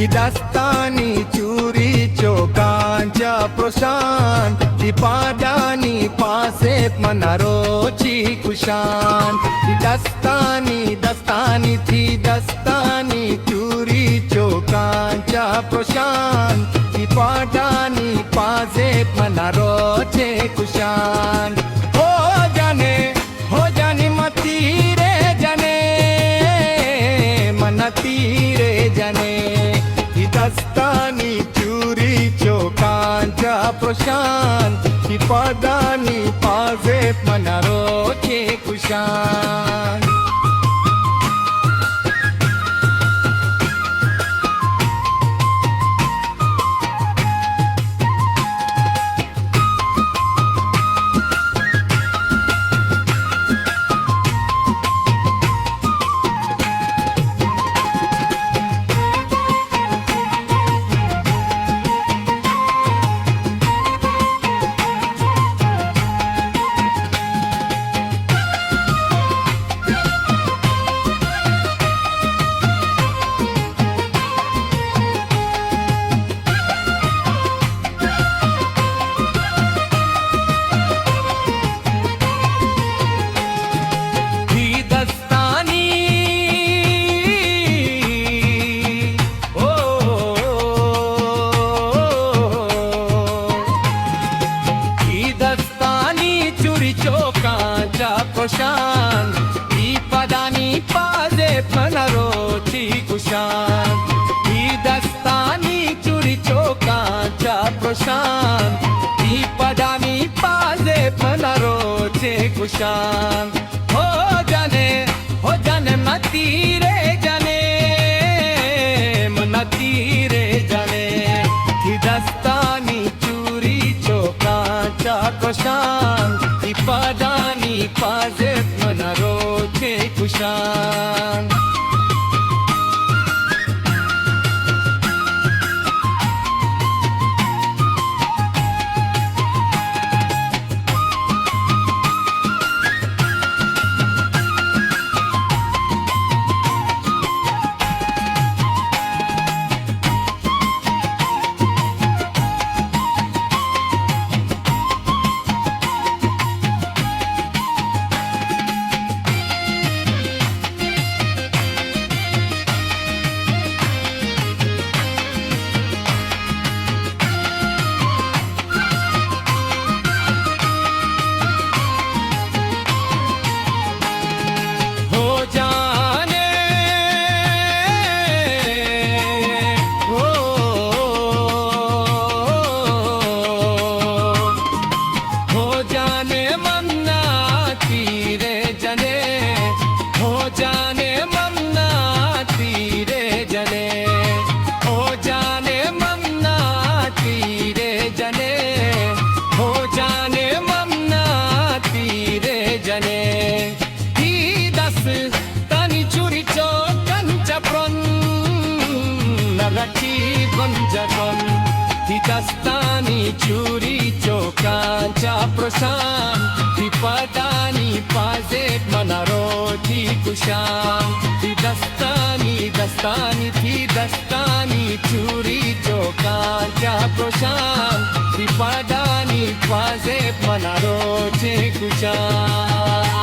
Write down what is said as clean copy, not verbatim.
ही दस्तानी चुरी चोकांच्या प्रोशान ही पादानी पासेत मनारोची कुशान ही दस्तानी थी दस्तानी चुरी चोकांच्या प्रोशान ही पादानी पासेत मनारोचे कुशान हो जाने मती रे जाने मनती रे जाने ही दस्तानी चुरी चोकांच्या प्रोशान ही पादानी पाजेत मनारोचे कुशान कुशान ही पदानी पाजे मनारोची कुशान ही दस्तानी चुरी चोकांच्या प्रोशान ही पदानी पाजे मनारोचे कुशान हो जाने मती रे जाने मनती रे जाने ही दस्तानी चुरी चोकांच्या प्रोशान ही पदानी पाजेत मनारोचे कुशान ही दस्तानी चुरी चोकांच्या प्रोशान ही पदानी पाजेत मनारोची कुशान ही दस्तानी थी दस्तानी चुरी चोकांच्या प्रोशान ही पदानी पाजेत मनारोचे कुशान